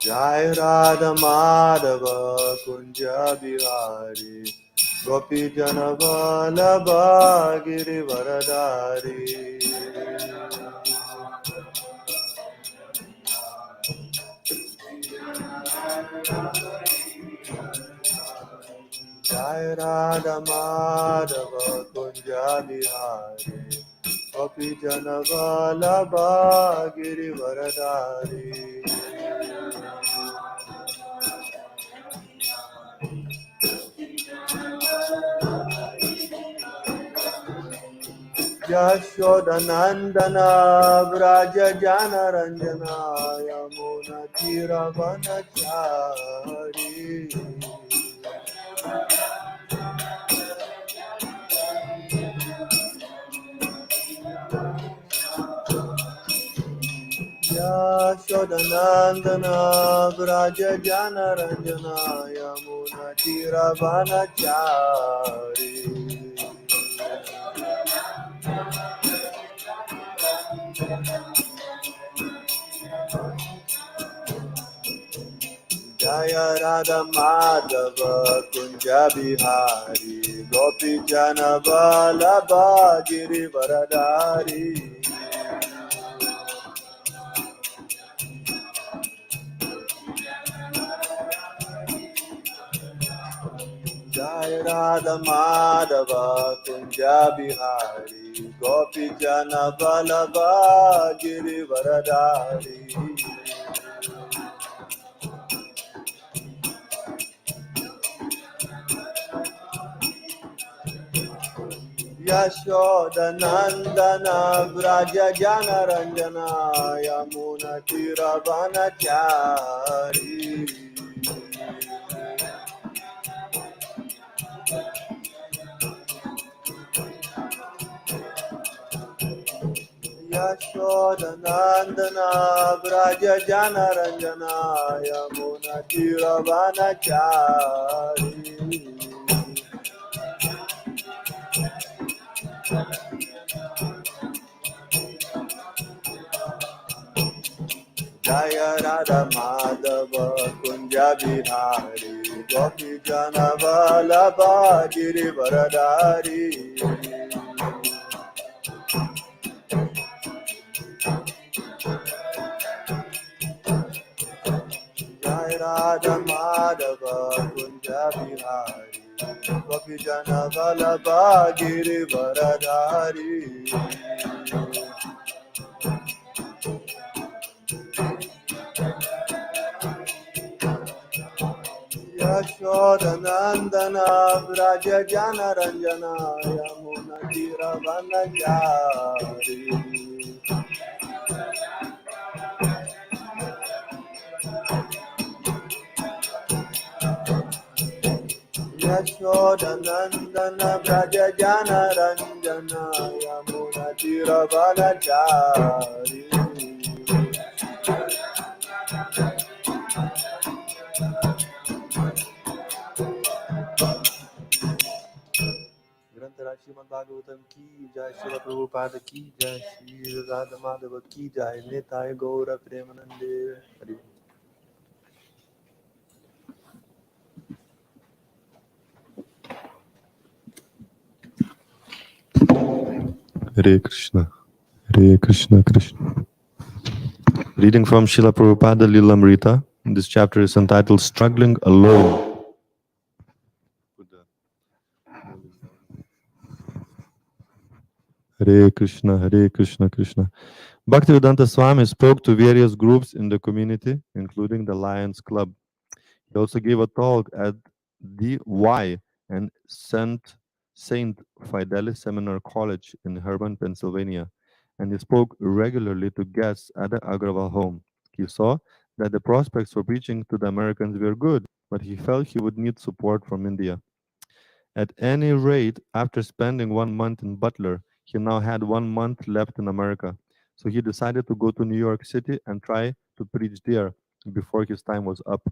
Jai Radha Madhava Kunja Bihari Gopi Jana Vallabha Giri Varadari Jai Radha Madhava Kunja Bihari Gopi Jana Vallabha Giri Varadari Yashodanandana Vraja Jana Ranjana Yamuna Tiravanachari Yashodanandana Vraja Jana Ranjana Yamuna Tiravanachari Jaya Radha Madhava Kunja Bihari Gopi Jana Vallabha Giri Varadari Jaya Radha Madhava Kunja Bihari Gopi Jana Vallabha Giri Varadari Yashodanandana Vraja Jana Ranjana Yamuna Tiravanachari Yashodanandana Vraja Jana Ranjana Yamuna Tiravanachari Jaya Radha Madhava Kunja Bihari Gopi Jana Vallabha Giri Varadari Jaya Radha Madhava Kunja Bihari Gopi Jana Vallabha Giri Varadari Yashodanandana Vraja Jana Ranjana Yamuna Tiravanachari Yashodanandana Vraja Jana Ranjana Yamuna Tiravanachari Srimad Bhagavatam ki jai, Srila Prabhupada ki jai, Sri Radha Madhava ki jai, Nitai Gaura Premanande. Hare Krishna, Hare Krishna, Krishna. Reading from Srila Prabhupada Lilamrita. This chapter is entitled Struggling Alone. Hare Krishna, Hare Krishna, Krishna. Bhaktivedanta Swami spoke to various groups in the community, including the Lions Club. He also gave a talk at the Y and Saint Fidelis Seminar College in Herborn, Pennsylvania, and he spoke regularly to guests at the Agrawal home. He saw that the prospects for preaching to the Americans were good, but he felt he would need support from India. At any rate, after spending 1 month in Butler, he now had 1 month left in America. So he decided to go to New York City and try to preach there before his time was up.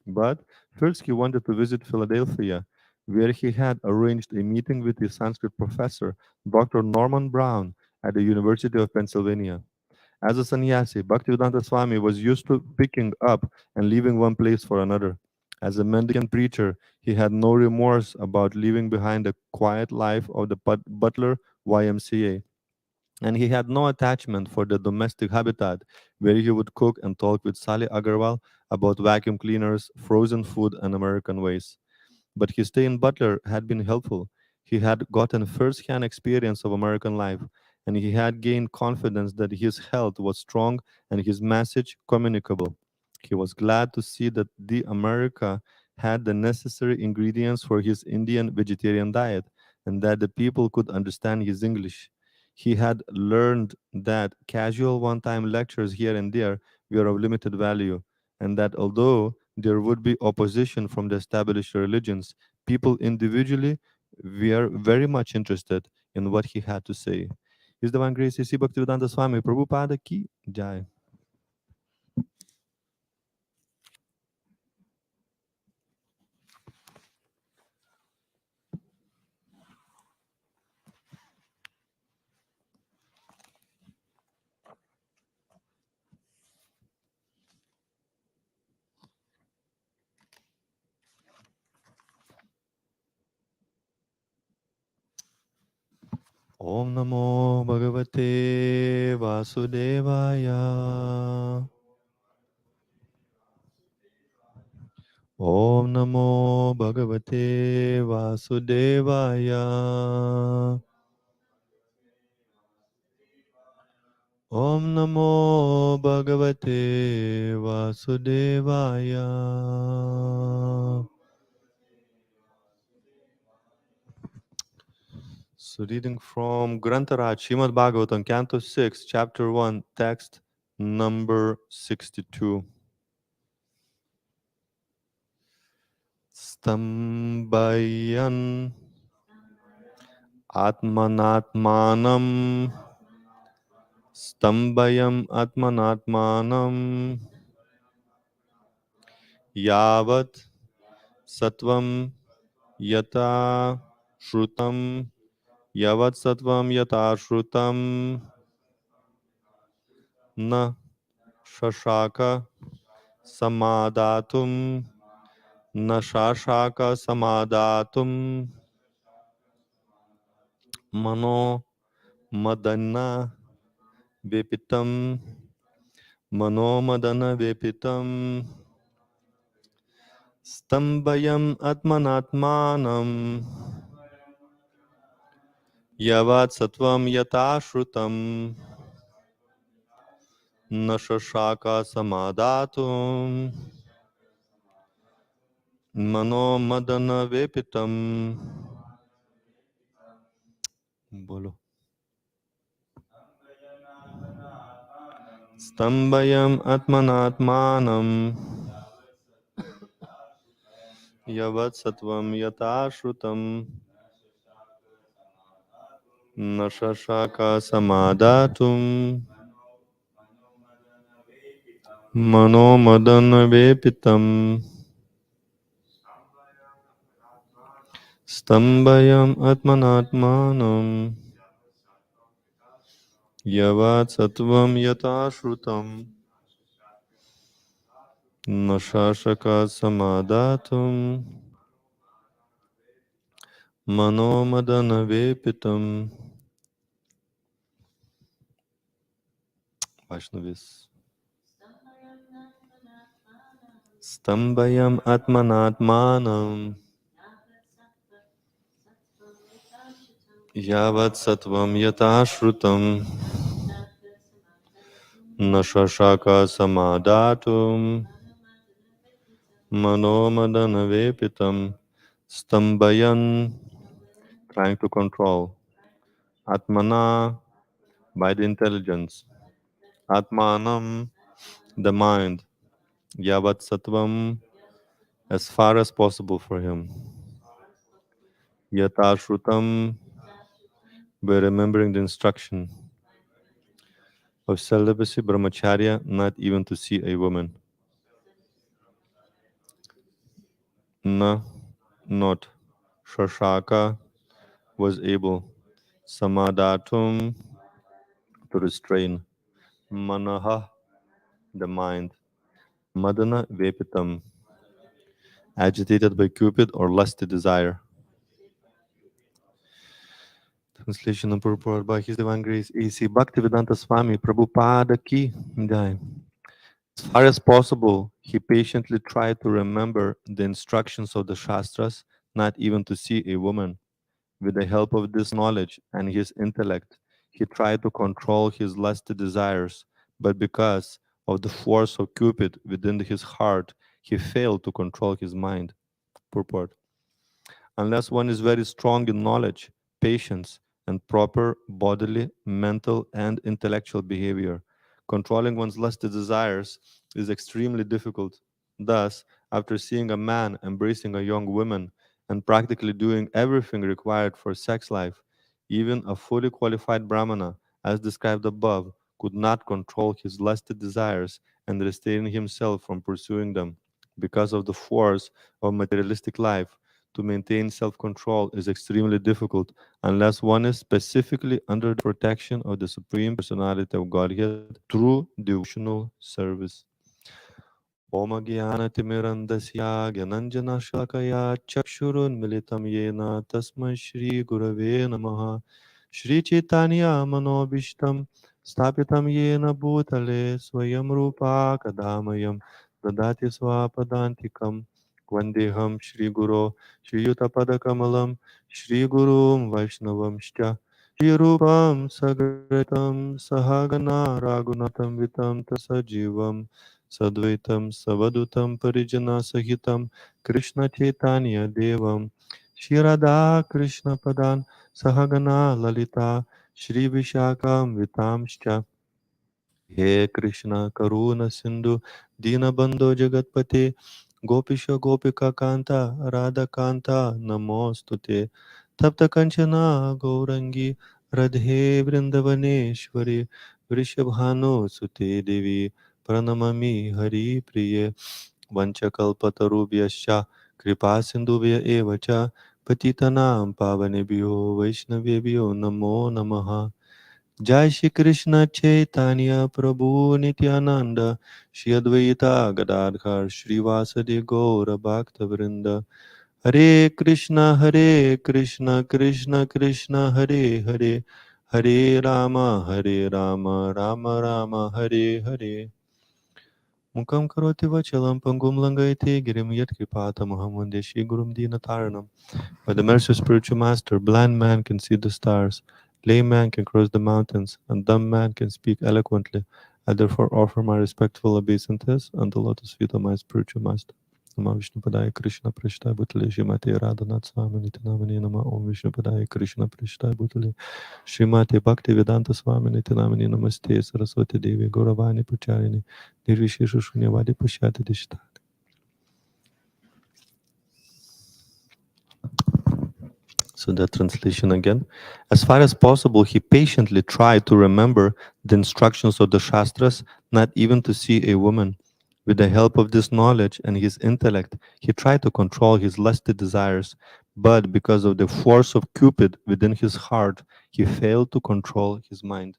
But first, he wanted to visit Philadelphia, where he had arranged a meeting with his Sanskrit professor, Dr. Norman Brown, at the University of Pennsylvania. As a sannyasi, Bhaktivedanta Swami was used to picking up and leaving one place for another. As a mendicant preacher, he had no remorse about leaving behind the quiet life of the Butler YMCA, and he had no attachment for the domestic habitat where he would cook and talk with Sally Agarwal about vacuum cleaners, frozen food, and American ways. But his stay in Butler had been helpful. He had gotten first hand experience of American life, and he had gained confidence that his health was strong and his message communicable. He was glad to see that the America had the necessary ingredients for his Indian vegetarian diet and that the people could understand his English. He had learned that casual one time lectures here and there were of limited value, and that although there would be opposition from the established religions, people individually were very much interested in what he had to say. His Divine Grace A.C. Bhaktivedanta Swami Prabhupada ki jai. Om Namo Bhagavate Vasudevaya. Om Namo Bhagavate Vasudevaya. Om Namo Bhagavate Vasudevaya. So, reading from Grantaraj, Srimad Bhagavatam, Canto 6, Chapter 1, text number 62. Stambayan Atmanatmanam Stambayam Atmanatmanam Yavat Satvam Yata Shrutam Yavat Satvam Yata Shrutam Na Shashaka Samadatum Na Shashaka Samadatum Mano Madana Vepitam Mano Madana Vepitam Stambayam Atmanatmanam Yavat Satvam Yata Shrutam Nashashaka Samadatum Mano Madana Vepitam. Bolo. Stambayam Atmanatmanam Yavat Satvam Yata Shrutam Nashashaka Samadatum Mano Madana Vepitam. Stambayam Atmanatmanam Yavat Satvam Yata Shrutam Nashashaka Samadatum Mano Madana Vepitam. Vaishnavis. Stambayam Atmanatmanam Yavat Satvam Yata Shrutam Nashashaka Samadatum Mano Madana Vepitam. Stambayan, trying to control. Atmana, by the intelligence. Atmanam, the mind. Yavat Sattvam, as far as possible for him. Yatashrutam, by remembering the instruction of celibacy, brahmacharya, not even to see a woman. Na, not. Shashaka was able. Samadatum, to restrain. Manaha, the mind. Madana Vepitam, agitated by Cupid or lusty desire. Translation and purport by His Divine Grace A.C. Bhaktivedanta Swami Prabhupada Ki Jai. As far as possible, he patiently tried to remember the instructions of the Shastras, not even to see a woman. With the help of this knowledge and his intellect, he tried to control his lusty desires, but because of the force of Cupid within his heart, he failed to control his mind. Purport. Unless one is very strong in knowledge, patience, and proper bodily, mental, and intellectual behavior, controlling one's lusty desires is extremely difficult. Thus, after seeing a man embracing a young woman and practically doing everything required for sex life, even a fully qualified Brahmana, as described above, could not control his lusty desires and restrain himself from pursuing them. Because of the force of materialistic life, to maintain self control is extremely difficult unless one is specifically under the protection of the Supreme Personality of Godhead through devotional service. Om Gyanatimirandasya Gyananjana Shalakaya Chakshurun Militam Yena Tasmai Shri Gurave Namaha Shri Chaitanya Manobishtam Stapitam Yena Bhutale Swayam Rupa Kadamayam Dadati Swapadantikam Vandeham Shri Guru Shri Yutapadakamalam Shri Gurum Vaishnavam Shcha Shri Rupam Sagratam Sahagana Raghunatam Vitam Tasajivam Sadvaitam Savadutam Parijana Sahitam Krishna Chaitanya Devam Shri Radha Krishna Padan Sahagana Lalita Shri Vishakam Vitamscha He Krishna Karuna Sindhu Dinabandho Jagatpate Gopisha Gopika Kanta Radha Kanta Namostute Tapta Kanchana Gaurangi Radhe Vrindavaneshwari Vrishabhanu Sute Devi Pranamami Hari Priye Vanchakalpatarubhyascha Kripa Sindhubhya Evacha Patitanam Pavanebhyo Vaishnavebhyo Namo Namaha Jai Shri Krishna Chaitanya Prabhu Nityananda Shri Advaita Gadadhar Shri Vasadi Gaura Bhakta Vrinda Hare Krishna Krishna Krishna Hare Hare Hare Rama Rama Rama Hare Hare Mukam karoti vachalam pangum langaiti girim yat kripata Muhammadya Shri Gurum Dina Taranam. By the mercy of spiritual master, blind man can see the stars, lame man can cross the mountains, and dumb man can speak eloquently. I therefore offer my respectful obeisances on the lotus feet of my spiritual master. Nama Vishnu Padaya Krishna Prishtai Bhutale Shrimati Radhanath Swami Nitinamani Nama Om Vishnu Padaya Krishna Prishtai Bhutale Shrimati Bhakti Vedanta Swami Nitinamani Namaste Saraswati Devi Gauravani Pracharini Nirvishesha Shunyavadi Pashyati Dishita. So that translation again. As far as possible, he patiently tried to remember the instructions of the Shastras, not even to see a woman. With the help of this knowledge and his intellect, he tried to control his lusty desires, but because of the force of Cupid within his heart, he failed to control his mind.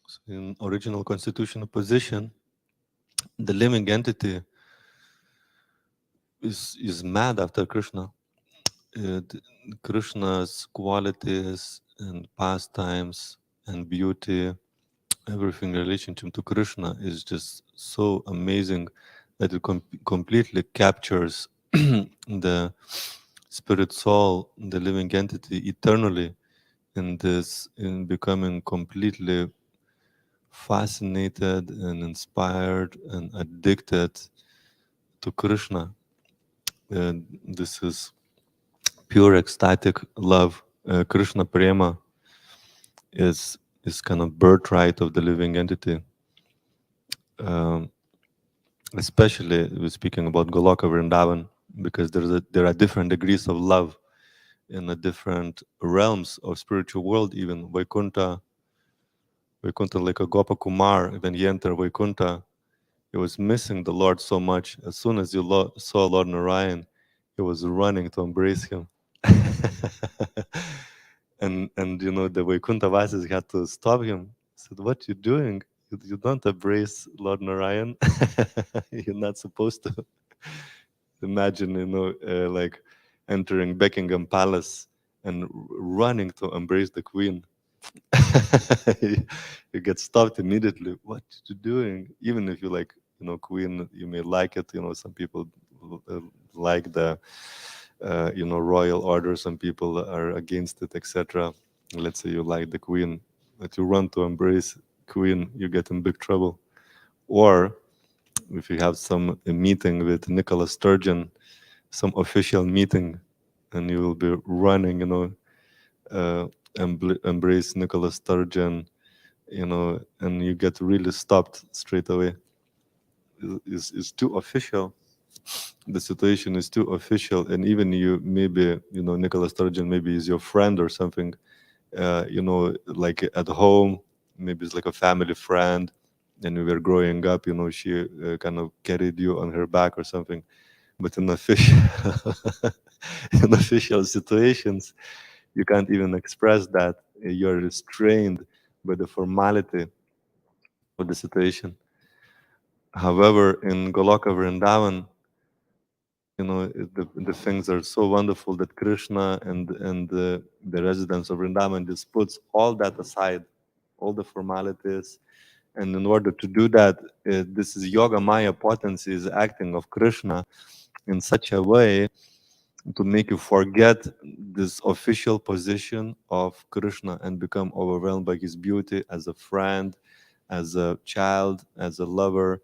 So in original constitutional position, the living entity is mad after Krishna. Krishna's qualities and pastimes and beauty, everything in relationship to Krishna is just so amazing that it completely captures the spirit soul, the living entity eternally in becoming completely fascinated and inspired and addicted to Krishna. This is pure ecstatic love. Krishna prema is kind of birthright of the living entity. Um, Especially we're speaking about Goloka Vrindavan, because there are different degrees of love in the different realms of spiritual world. Even Vaikuntha, like a Gopa Kumar, when he entered Vaikuntha, he was missing the Lord so much. As soon as you saw Lord Narayan, he was running to embrace him. and the Vaikuntha Vasis had to stop him. Said, "What you doing? You don't embrace Lord Narayan. You're not supposed to." Imagine, like entering Buckingham Palace and running to embrace the Queen. You get stopped immediately. What you doing? Even if you like, Queen, you may like it. Some people like the, royal order. Some people are against it, etc. Let's say you like the Queen, but you run to embrace Queen, you get in big trouble. Or if you have a meeting with Nicola Sturgeon, some official meeting, and you will be running, embrace Nicola Sturgeon, and you get really stopped straight away. It's too official. The situation is too official, and even you, maybe, Nicola Sturgeon maybe is your friend or something, like at home, maybe it's like a family friend, and we were growing up, she kind of carried you on her back or something. But in official in official situations, you can't even express that. You're restrained by the formality of the situation. However, in Goloka Vrindavan, the things are so wonderful that Krishna and the residents of Vrindavan just puts all that aside, all the formalities. And in order to do that, this is Yoga Maya potency is acting of Krishna in such a way to make you forget this official position of Krishna and become overwhelmed by his beauty as a friend, as a child, as a lover,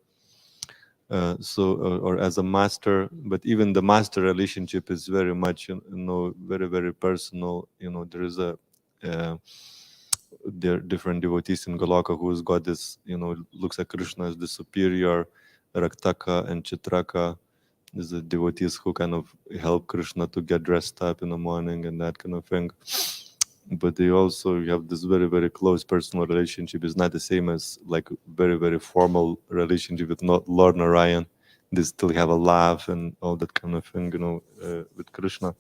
or as a master. But even the master relationship is very much, very, very personal. There is there are different devotees in Goloka who's got this, looks at Krishna as the superior, Raktaka and Chitraka. There's the devotees who kind of help Krishna to get dressed up in the morning and that kind of thing. But they also have this very, very close personal relationship. It's not the same as like very, very formal relationship with Lord Narayan. They still have a laugh and all that kind of thing, with Krishna.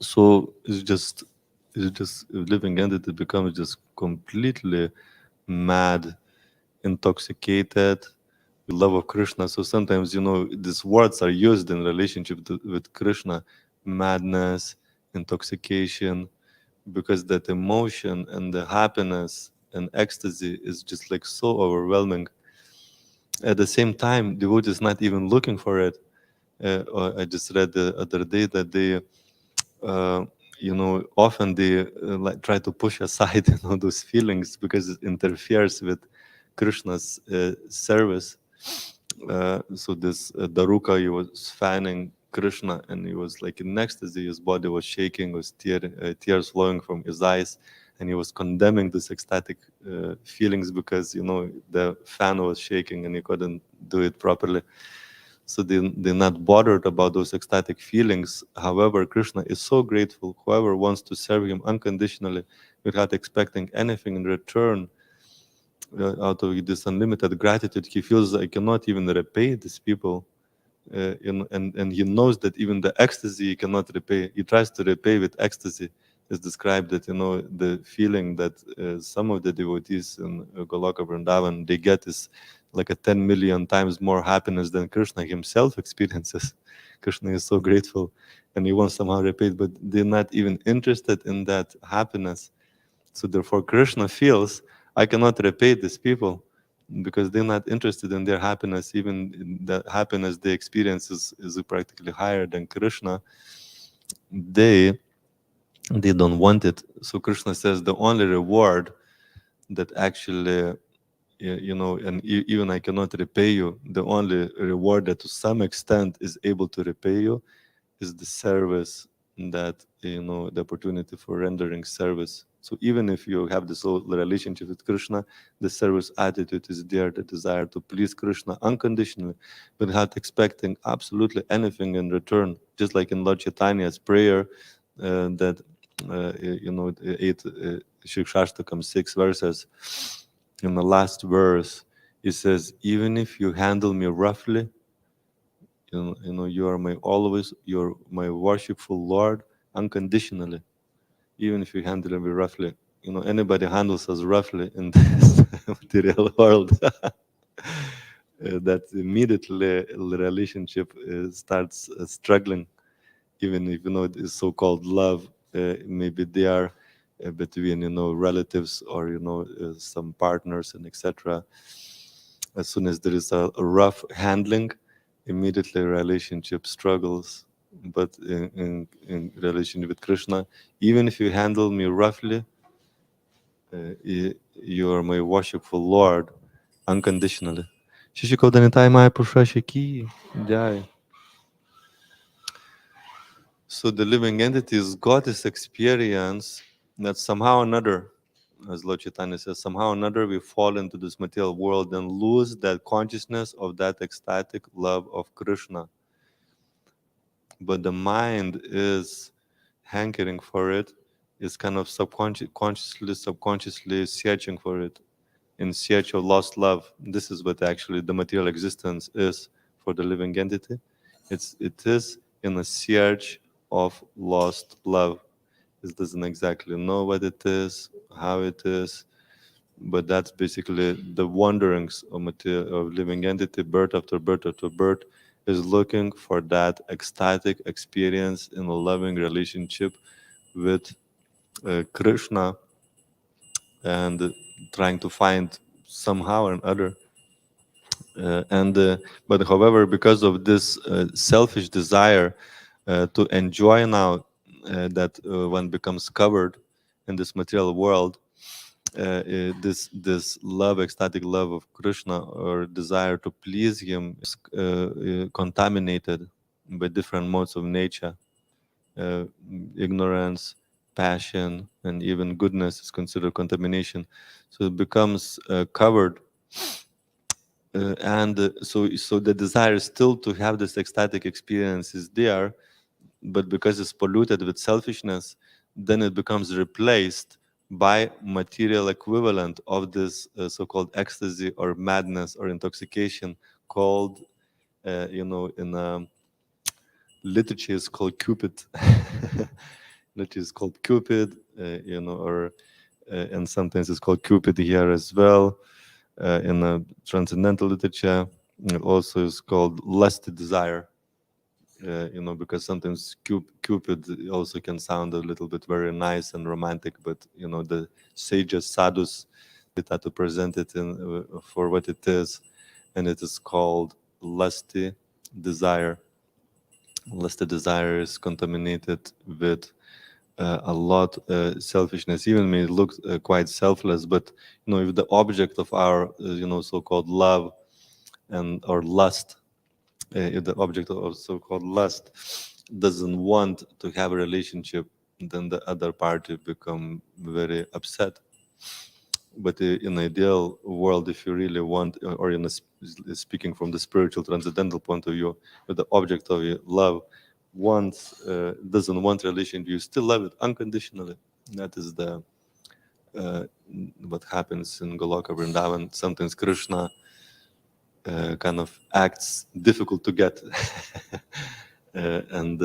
So it's just living entity becomes just completely mad, intoxicated love of Krishna. So sometimes, these words are used in relationship with Krishna: madness, intoxication, because that emotion and the happiness and ecstasy is just like so overwhelming. At the same time, devotee is not even looking for it. I just read the other day that they, often they like try to push aside, those feelings because it interferes with Krishna's service. So this Daruka, he was fanning Krishna, and he was like in ecstasy. His body was shaking, was tears flowing from his eyes, and he was condemning this ecstatic feelings because the fan was shaking and he couldn't do it properly. So they're not bothered about those ecstatic feelings. However, Krishna is so grateful. Whoever wants to serve him unconditionally without expecting anything in return, out of this unlimited gratitude, he feels I cannot even repay these people. And he knows that even the ecstasy he cannot repay. He tries to repay with ecstasy. Is described that the feeling that some of the devotees in Goloka Vrindavan they get is like a 10 million times more happiness than Krishna himself experiences. Krishna is so grateful, and he wants somehow repay, but they're not even interested in that happiness. So therefore, Krishna feels I cannot repay these people because they're not interested in their happiness. Even the happiness they experience is practically higher than Krishna. They don't want it. So Krishna says the only reward that actually, and even I cannot repay you. The only reward that to some extent is able to repay you is the service, that the opportunity for rendering service. So even if you have this whole relationship with Krishna, the service attitude is there, the desire to please Krishna unconditionally, without expecting absolutely anything in return. Just like in Lord Chaitanya's prayer, that 8 6 verses. In the last verse, he says, "Even if you handle me roughly, you are my always, you're my worshipful Lord unconditionally." Even if you handle me roughly, anybody handles us roughly in this material world, that immediately the relationship starts struggling, even if it is so-called love. Maybe they are between relatives or some partners and etc. As soon as there is a rough handling, immediately relationship struggles. But in relationship with Krishna, even if you handle me roughly, you are my worshipful Lord unconditionally. Shishikaudanitaya Maya Purushashiki. Jai. So the living entities got this experience that somehow or another, as Lord Chaitanya says, somehow or another we fall into this material world and lose that consciousness of that ecstatic love of Krishna. But the mind is hankering for it, is kind of subconsciously searching for it, in search of lost love. This is what actually the material existence is for the living entity. It is in a search of lost love. It doesn't exactly know what it is, how it is, but that's basically the wanderings of of living entity, birth after birth after birth, is looking for that ecstatic experience in a loving relationship with Krishna, and trying to find somehow or another. But however, because of this selfish desire to enjoy now, that one becomes covered in this material world, this love, ecstatic love of Krishna, or desire to please him, is contaminated by different modes of nature. uh, Ignorance, passion, and even goodness is considered contamination. So it becomes covered, so the desire still to have this ecstatic experience is there, but because it's polluted with selfishness, then it becomes replaced by material equivalent of this so-called ecstasy or madness or intoxication, called in literature is called Cupid. Literature is called Cupid, or and sometimes it's called Cupid here as well. In transcendental literature, it also is called lusty desire. Because sometimes Cupid also can sound a little bit very nice and romantic, but the sages, sadhus, try to present it for what it is, and it is called lusty desire. Lusty desire is contaminated with a lot selfishness. Even may look quite selfless, but if the object of our so-called love and or lust, if the object of so-called lust doesn't want to have a relationship, then the other party become very upset. But in ideal world, if you really want, or speaking from the spiritual transcendental point of view, if the object of your love doesn't want relationship, you still love it unconditionally. That is the what happens in Goloka Vrindavan. Sometimes Krishna kind of acts difficult to get, and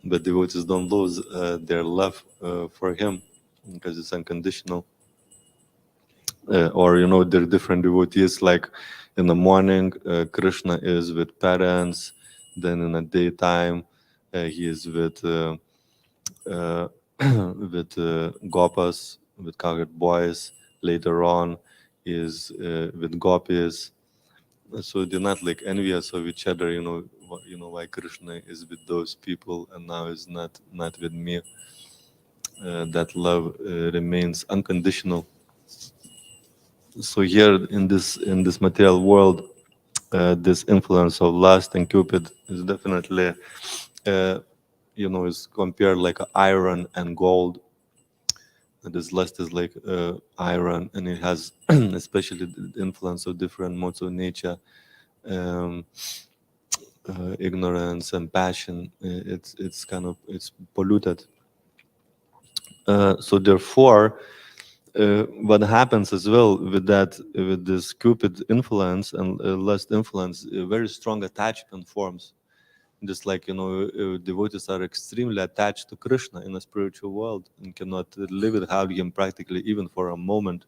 but devotees don't lose their love for him because it's unconditional. Or there are different devotees, like in the morning Krishna is with parents, then in the daytime he is with with gopas, with cowherd boys. Later on he is with gopis. So they're not like envious of each other, why Krishna is with those people and now is not with me. That love remains unconditional. So here in this material world, this influence of lust and Cupid is definitely, is compared like iron and gold. And this lust is like iron, and it has especially the influence of different modes of nature, um, ignorance and passion. It's kind of it's polluted. So therefore, what happens as well with that, with this Cupid influence and lust influence, a very strong attachment forms. Just like devotees are extremely attached to Krishna in the spiritual world and cannot live without him practically even for a moment.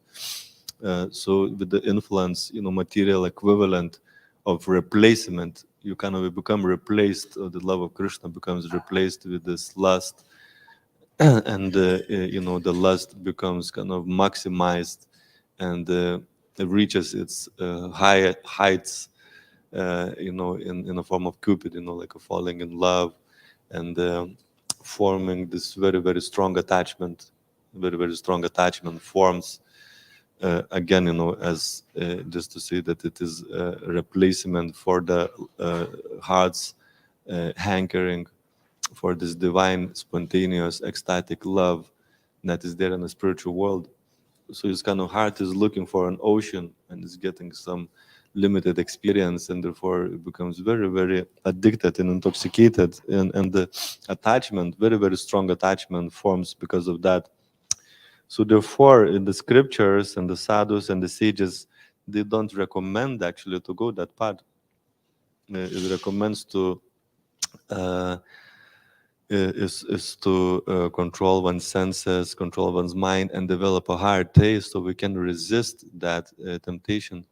So with the influence, material equivalent of replacement, you kind of become replaced, or the love of Krishna becomes replaced with this lust, and the lust becomes kind of maximized, and it reaches its high heights, in a form of Cupid, like a falling in love, and forming this very, very strong attachment. Very, very strong attachment forms, again, as just to say that it is a replacement for the heart's hankering for this divine, spontaneous, ecstatic love that is there in the spiritual world. So his kind of heart is looking for an ocean and is getting some limited experience, and therefore it becomes very, very addicted and intoxicated, and the attachment, very, very strong attachment forms because of that. So therefore, in the scriptures and the sadhus and the sages, they don't recommend actually to go that path. It recommends to uh, is to control one's senses, control one's mind, and develop a higher taste so we can resist that temptation.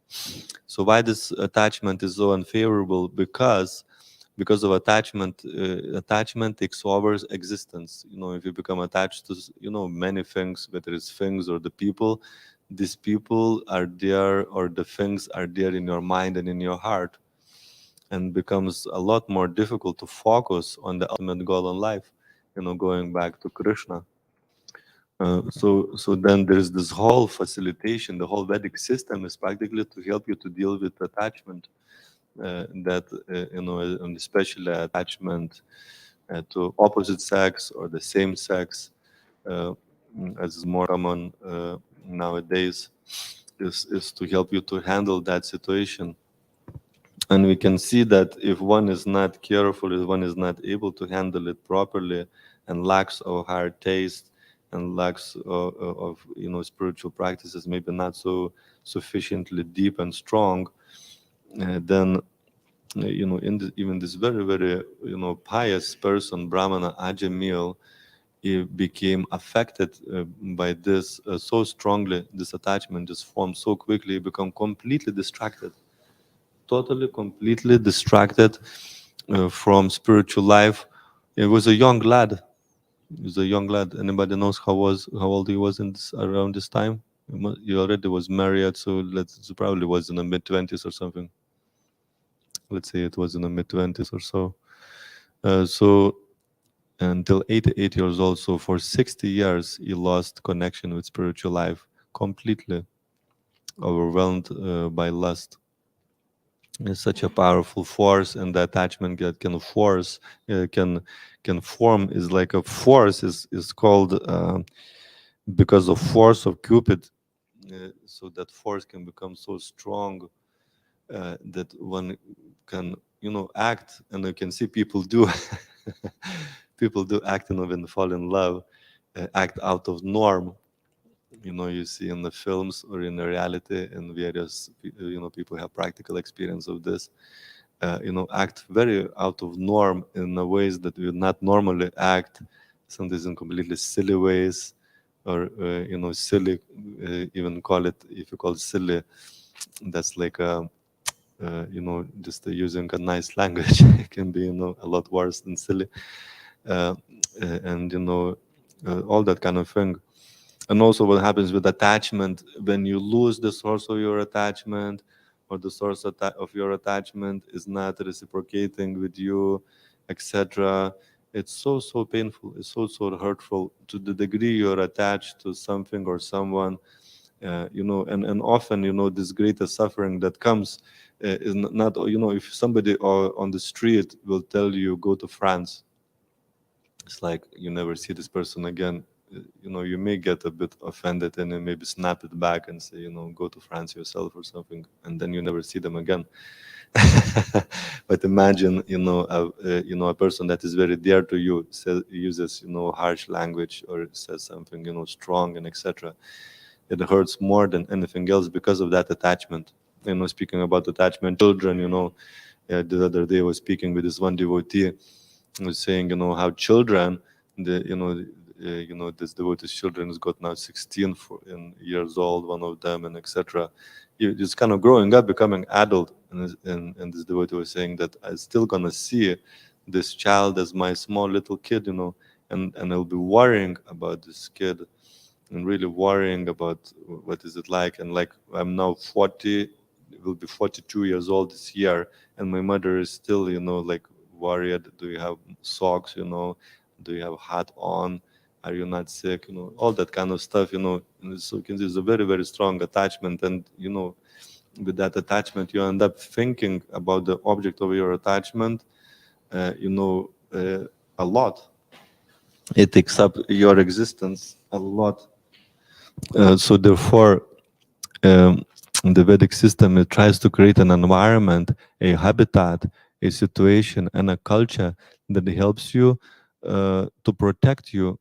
So why this attachment is so unfavorable? Because of attachment, attachment takes over existence. If you become attached to many things, whether it's things or the people, these people are there, or the things are there in your mind and in your heart, and becomes a lot more difficult to focus on the ultimate goal in life, going back to Krishna. So then there's this whole facilitation. The whole Vedic system is practically to help you to deal with attachment, that and especially attachment to opposite sex or the same sex, uh, as is more common nowadays, is to help you to handle that situation. And we can see that if one is not careful, if one is not able to handle it properly, and lacks of higher taste, and lacks of spiritual practices, maybe not so sufficiently deep and strong, then even this very, very pious person, Brahmana Ajamil, he became affected by this so strongly. This attachment just formed so quickly, he become completely distracted, totally, completely distracted from spiritual life. He was a young lad. He was a young lad. Anybody knows how old he was around this time? He already was married, so it probably was in the mid-20s or something. Let's say it was in the mid-20s or so. So until 88 years old, so for 60 years, he lost connection with spiritual life, completely overwhelmed by lust. Is such a powerful force, and the attachment that can force can form is like a force is called because of force of Cupid. So that force can become so strong that one can act, and you can see people do people do act, when they fall in love, act out of norm. You see in the films or in the reality, in various people have practical experience of this, act very out of norm in the ways that we would not normally act, sometimes in completely silly ways, or silly, even call it, if you call it silly, that's like just using a nice language. It can be a lot worse than silly, uh, and all that kind of thing. And also what happens with attachment, when you lose the source of your attachment, or the source of your attachment is not reciprocating with you, etc., it's so painful, it's so hurtful. To the degree you're attached to something or someone, and often, this greatest suffering that comes is not, if somebody on the street will tell you go to France, it's like you never see this person again. You may get a bit offended and then maybe snap it back and say, go to France yourself or something, and then you never see them again. But imagine, a person that is very dear to you uses, harsh language or says something, strong and etc. It hurts more than anything else because of that attachment. Speaking about attachment, children, the other day I was speaking with this one devotee was saying, how children, this devotee's children has got now 16 years old, one of them, and etc. You just kind of growing up, becoming adult, and this devotee was saying that I'm still gonna see this child as my small little kid, and I'll be worrying about this kid and really worrying about what is it like. And like I'm now 40, will be 42 years old this year, and my mother is still, like worried. Do you have socks? Do you have hat on? Are you not sick? All that kind of stuff. And so you can see it's a very very strong attachment, and with that attachment, you end up thinking about the object of your attachment. A lot. It takes up your existence a lot. So therefore, um, the Vedic system, it tries to create an environment, a habitat, a situation, and a culture that helps you to protect you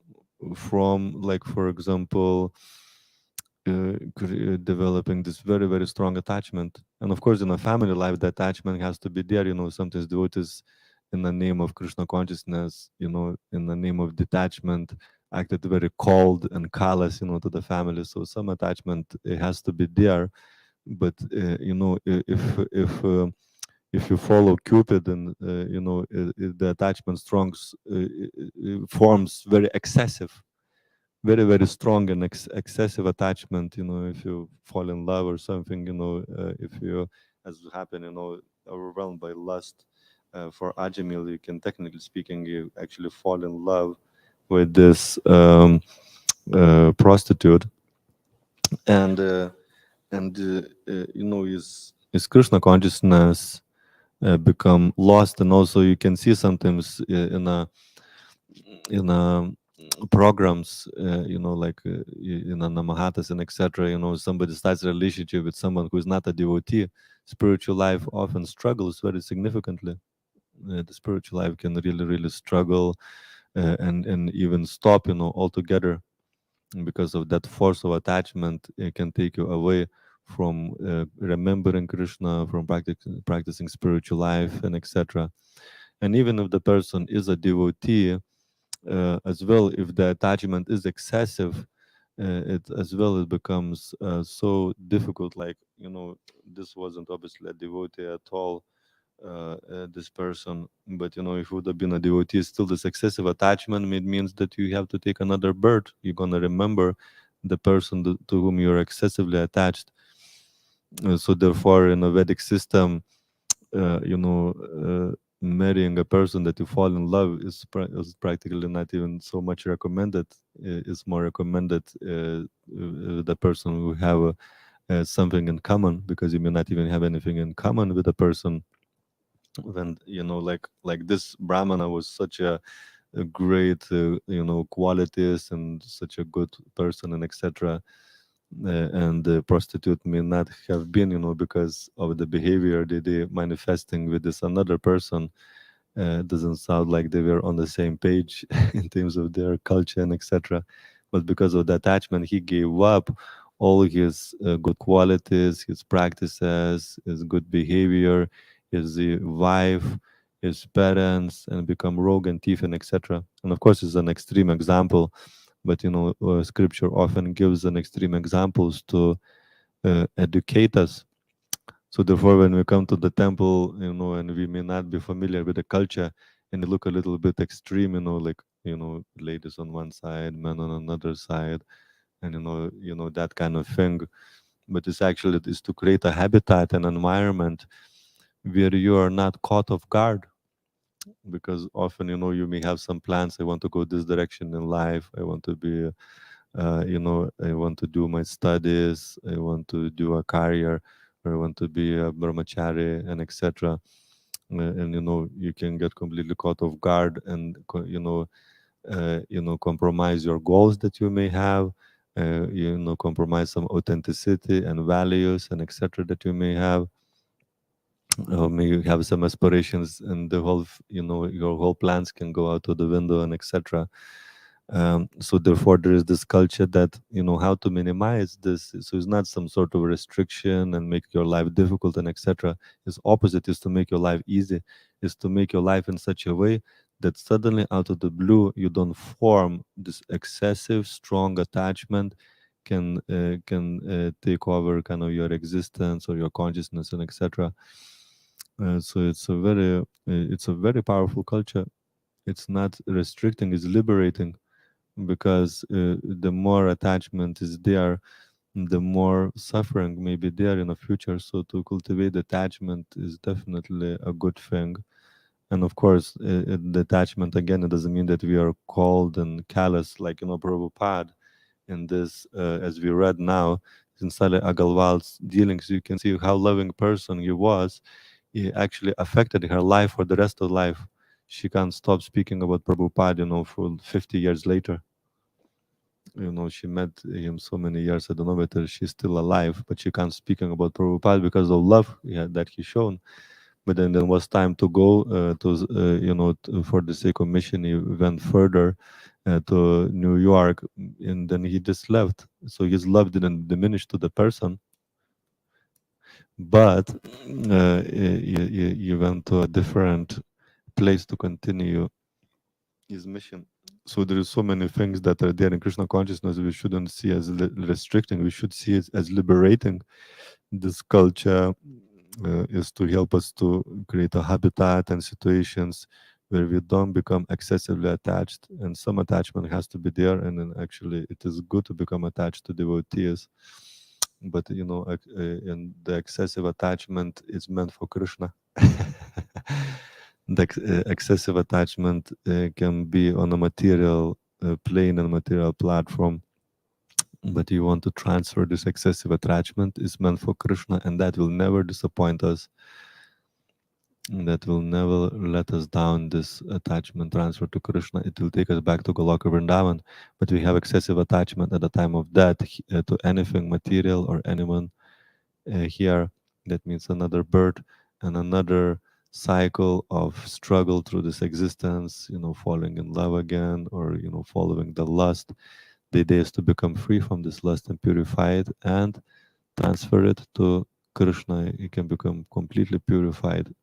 from, like, for example, developing this very very strong attachment. And of course, in a family life, the attachment has to be there. Sometimes devotees, in the name of Krishna consciousness, in the name of detachment, acted very cold and callous, to the family. So some attachment, it has to be there. But if you follow Cupid, and the attachment forms very excessive, very very strong and excessive attachment. If you fall in love or something, if you, as happened, overwhelmed by lust for Ajamil, you can, technically speaking, you actually fall in love with this prostitute. And is Krishna consciousness become lost. And also you can see sometimes in programs, like in a namahatas and etc. Somebody starts a relationship with someone who is not a devotee. Spiritual life often struggles very significantly. The spiritual life can really really struggle, and even stop, altogether, because of that force of attachment. It can take you away from remembering Krishna, from practicing spiritual life, and etc. And even if the person is a devotee, as well, if the attachment is excessive, it as well, it becomes so difficult. Like, this wasn't obviously a devotee at all, this person, but if it would have been a devotee, still this excessive attachment, it means that you have to take another birth. You're going to remember the person to whom you're excessively attached. So therefore, in a Vedic system, marrying a person that you fall in love is practically not even so much recommended. It's more recommended the person who have something in common, because you may not even have anything in common with the person. When, like this brahmana was such a great qualities, and such a good person, and etc. And the prostitute may not have been, because of the behavior that they manifesting with this another person. Doesn't sound like they were on the same page in terms of their culture and etc. But because of the attachment, he gave up all his good qualities, his practices, his good behavior, his wife, his parents, and become rogue and thief and etc. And of course, it's an extreme example, but scripture often gives an extreme examples to educate us. So therefore, when we come to the temple, and we may not be familiar with the culture, and they look a little bit extreme, like, ladies on one side, men on another side, and that kind of thing. But it's actually is to create a habitat, an environment where you are not caught off guard. Because often, you may have some plans. I want to go this direction in life. I want to be I want to do my studies, I want to do a career, or I want to be a brahmachari, and etc. And you can get completely caught off guard, and compromise your goals that you may have, compromise some authenticity and values and etc. that you may have. May you have some aspirations, and the whole your whole plans can go out of the window, and etc. So therefore there is this culture that how to minimize this, so it's not some sort of restriction and make your life difficult and etc. It's opposite, is to make your life easy, is to make your life in such a way that suddenly out of the blue you don't form this excessive strong attachment, can take over kind of your existence or your consciousness and etc. So it's a very powerful culture. It's not restricting, it's liberating, because the more attachment is there, the more suffering may be there in the future. So to cultivate attachment is definitely a good thing. And of course, the attachment, again, it doesn't mean that we are cold and callous, like Prabhupada in this, as we read now, in Saleh Agarwal's dealings. You can see how loving person he was. He actually affected her life for the rest of life. She can't stop speaking about Prabhupada, for 50 years later. She met him so many years. I don't know whether she's still alive, but she can't speaking about Prabhupada because of love, that he shown. But then was time to go for the sake of mission. He went further to New York, and then he just left. So his love didn't diminish to the person, but he went to a different place to continue his mission. So there is so many things that are there in Krishna consciousness we shouldn't see as restricting. We should see it as liberating. This culture is to help us to create a habitat and situations where we don't become excessively attached. And some attachment has to be there, and then actually it is good to become attached to devotees. But and the excessive attachment is meant for Krishna. The excessive attachment can be on a material plane and material platform, but you want to transfer this excessive attachment is meant for Krishna, and that will never disappoint us. That will never let us down. This attachment transfer to Krishna, it will take us back to Goloka Vrindavan. But we have excessive attachment at the time of death to anything material or anyone here. That means another birth and another cycle of struggle through this existence, falling in love again, or following the lust. The idea is to become free from this lust and purify it and transfer it to Krishna. You can become completely purified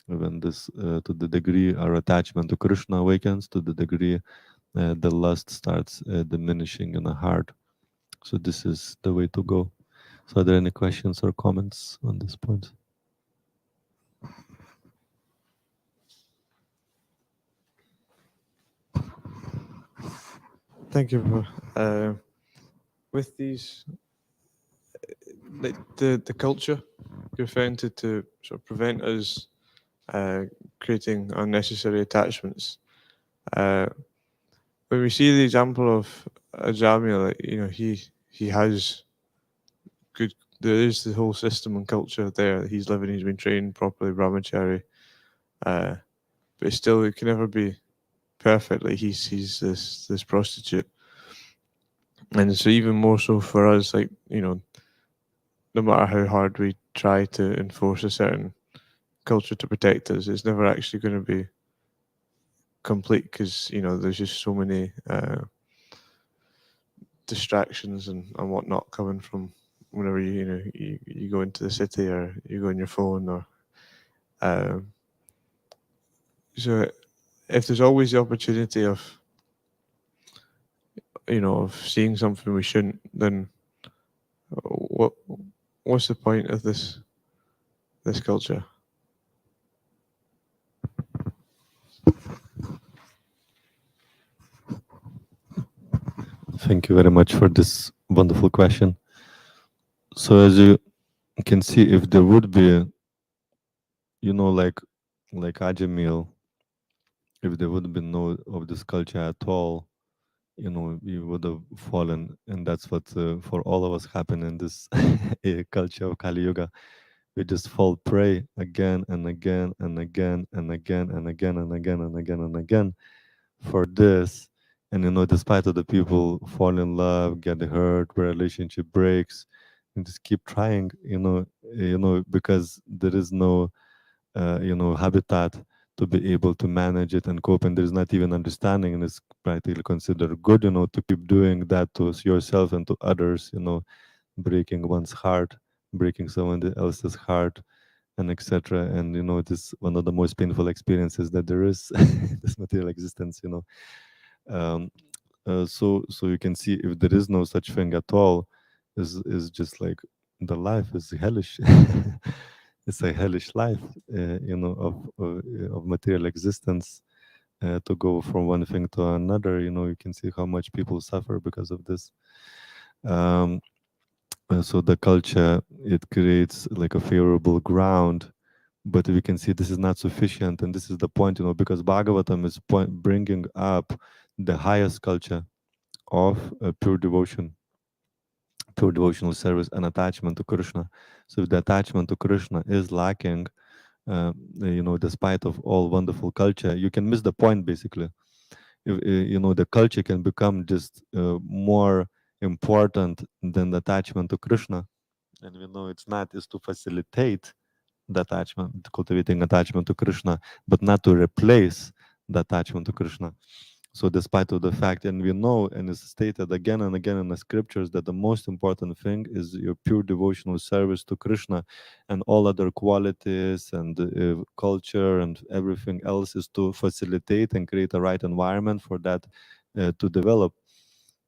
when this, to the degree our attachment to Krishna awakens, to the degree the lust starts diminishing in the heart. So this is the way to go. So are there any questions or comments on this point? Thank you. With these, like the culture you're found to sort of prevent us creating unnecessary attachments. When we see the example of Ajamil, like, he has good. There is the whole system and culture there. He's living. He's been trained properly, brahmachari. But still, it can never be perfect. Like he's this prostitute, and so even more so for us, like no matter how hard we try to enforce a certain culture to protect us, it's never actually going to be complete because there's just so many distractions and whatnot coming from whenever you go into the city or you go on your phone or so if there's always the opportunity of of seeing something we shouldn't, then what's the point of this culture? Thank you very much for this wonderful question. So as you can see, if there would be, like Ajamil, if there would be no of this culture at all, we would have fallen. And that's what for all of us happened in this culture of Kali Yuga. We just fall prey again and again and again and again and again and again and again and again for this. And despite of the people fall in love, get hurt, relationship breaks, and just keep trying, because there is no habitat to be able to manage it and cope, and there's not even understanding, and it's practically considered good, to keep doing that to yourself and to others, breaking one's heart, breaking someone else's heart, and etc. And it is one of the most painful experiences that there is this material existence. Um, so you can see, if there is no such thing at all, is just like the life is hellish. It's a hellish life, of material existence. To go from one thing to another, you can see how much people suffer because of this. Um, so the culture, it creates like a favorable ground, but we can see this is not sufficient, and this is the point, because Bhagavatam is bringing up the highest culture of pure devotion, pure devotional service and attachment to Krishna. So if the attachment to Krishna is lacking, despite of all wonderful culture, you can miss the point basically. If, the culture can become just more important than the attachment to Krishna, and we know it's not, is to facilitate the attachment, cultivating attachment to Krishna, but not to replace the attachment to Krishna. So despite of the fact, and we know, and it's stated again and again in the scriptures, that the most important thing is your pure devotional service to Krishna, and all other qualities and culture and everything else is to facilitate and create a right environment for that to develop.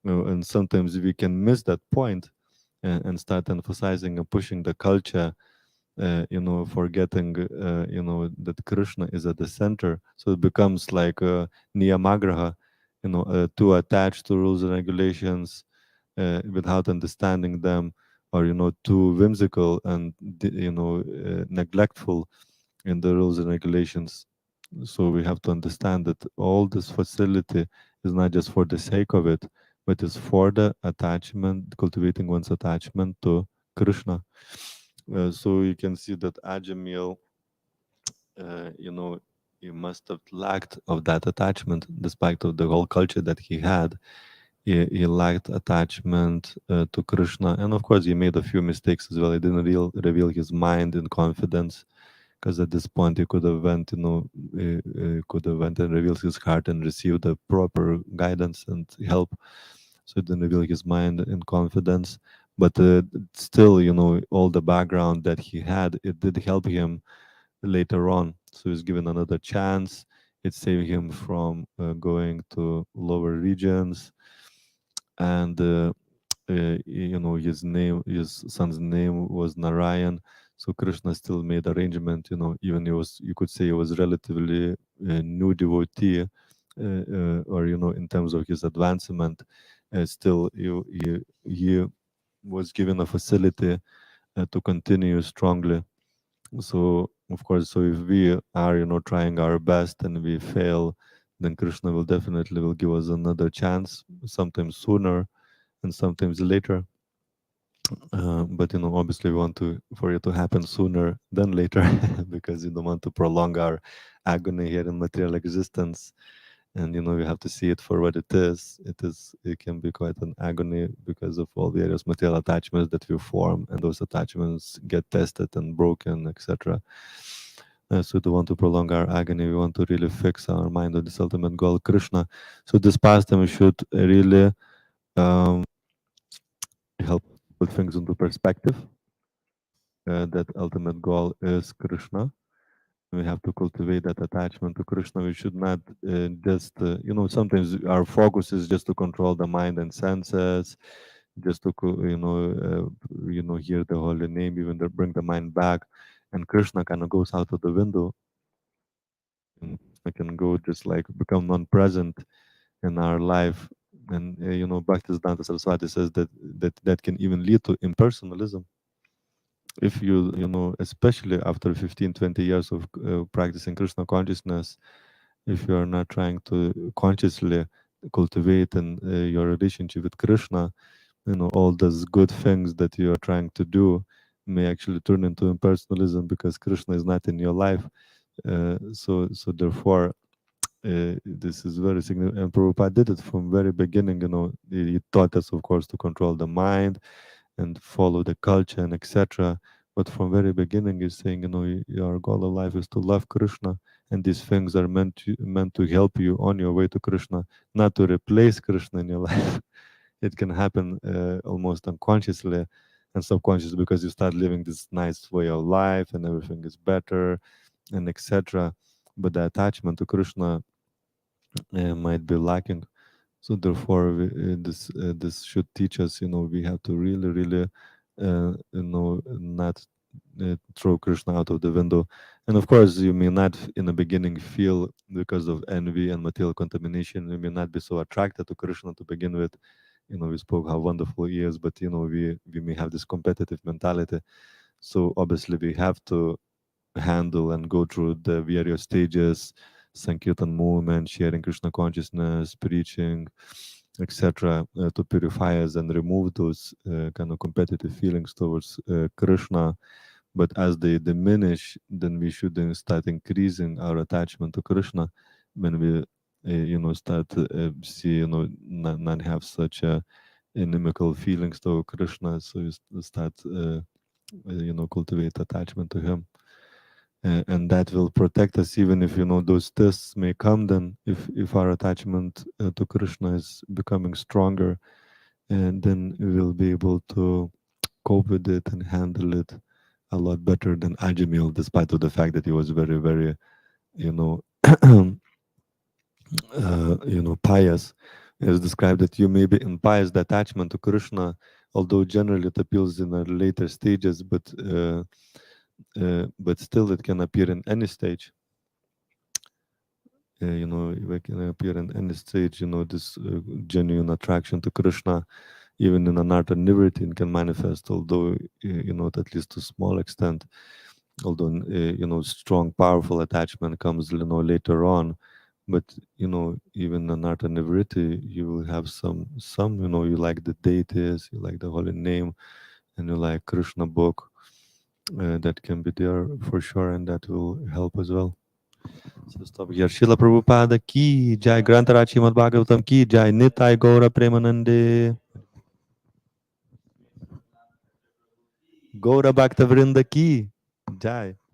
And sometimes we can miss that point, and start emphasizing and pushing the culture, forgetting, that Krishna is at the center. So it becomes like niyamagraha, too attached to rules and regulations without understanding them, or too whimsical and neglectful in the rules and regulations. So we have to understand that all this facility is not just for the sake of it, but is for the attachment, cultivating one's attachment to Krishna. So you can see that Ajamil, he must have lacked of that attachment, despite of the whole culture that he had. He lacked attachment to Krishna, and of course, he made a few mistakes as well. He didn't reveal his mind in confidence, because at this point he could have went, could have went and revealed his heart and received the proper guidance and help. So he didn't reveal his mind in confidence, but still, all the background that he had, it did help him later on. So he's given another chance. It saved him from going to lower regions, and his son's name was Narayan. So Krishna still made arrangement. Even you could say he was relatively new devotee, or in terms of his advancement, still he was given a facility to continue strongly. So of course, so if we are trying our best and we fail, then Krishna will definitely will give us another chance, sometimes sooner and sometimes later. But obviously we want to for it to happen sooner than later, because you don't want to prolong our agony here in material existence. And we have to see it for what it is. It can be quite an agony because of all the various material attachments that we form, and those attachments get tested and broken, etc. So we don't want to prolong our agony. We want to really fix our mind on this ultimate goal, Krishna. So this pastime we should really um, help put things into perspective. That ultimate goal is Krishna. We have to cultivate that attachment to Krishna. We should not just, sometimes our focus is just to control the mind and senses, just to, hear the holy name, even to bring the mind back. And Krishna kind of goes out of the window, and I can go just like become non-present in our life. And, Bhaktisiddhanta Saraswati says that can even lead to impersonalism. If especially after 15, 20 years of practicing Krishna consciousness, if you are not trying to consciously cultivating your relationship with Krishna, all those good things that you are trying to do may actually turn into impersonalism because Krishna is not in your life. So therefore, this is very significant. And Prabhupada did it from very beginning. He taught us, of course, to control the mind and follow the culture and etc. But from very beginning, he's saying, your goal of life is to love Krishna, and these things are meant to help you on your way to Krishna, not to replace Krishna in your life. It can happen almost unconsciously and subconsciously because you start living this nice way of life and everything is better and etc. But the attachment to Krishna might be lacking. So therefore, this should teach us. We have to really, really, not throw Krishna out of the window. And of course, you may not in the beginning feel because of envy and material contamination. You may not be so attracted to Krishna to begin with. We spoke how wonderful he is, but we may have this competitive mentality. So obviously, we have to handle and go through the various stages, Sankirtan movement, sharing Krishna consciousness, preaching, etc., to purify us and remove those kind of competitive feelings towards Krishna. But as they diminish, then we should then start increasing our attachment to Krishna. When we, start see, not have such inimical feelings to Krishna, so you start, cultivate attachment to Him, and that will protect us even if those tests may come. Then if our attachment to Krishna is becoming stronger, and then we will be able to cope with it and handle it a lot better than Ajamil, despite of the fact that he was very, very, you know pious. It is described that you may be in pious detachment to Krishna, although generally it appears in the later stages, but still it can appear in any stage. It can appear in any stage. This genuine attraction to Krishna, even in anartha nivritin, can manifest, although at least to small extent. Although strong, powerful attachment comes later on, but even anartha nivriti, you will have some. You like the deities, you like the holy name, and you like Krishna book. That can be there for sure, and that will help as well. So stop here. Srila Prabhupada ki jai, Grantharaj Srimad Bhagavatam ki jai, Nitai Gaura Premanande, Gaura Bhakta Vrinda ki jai.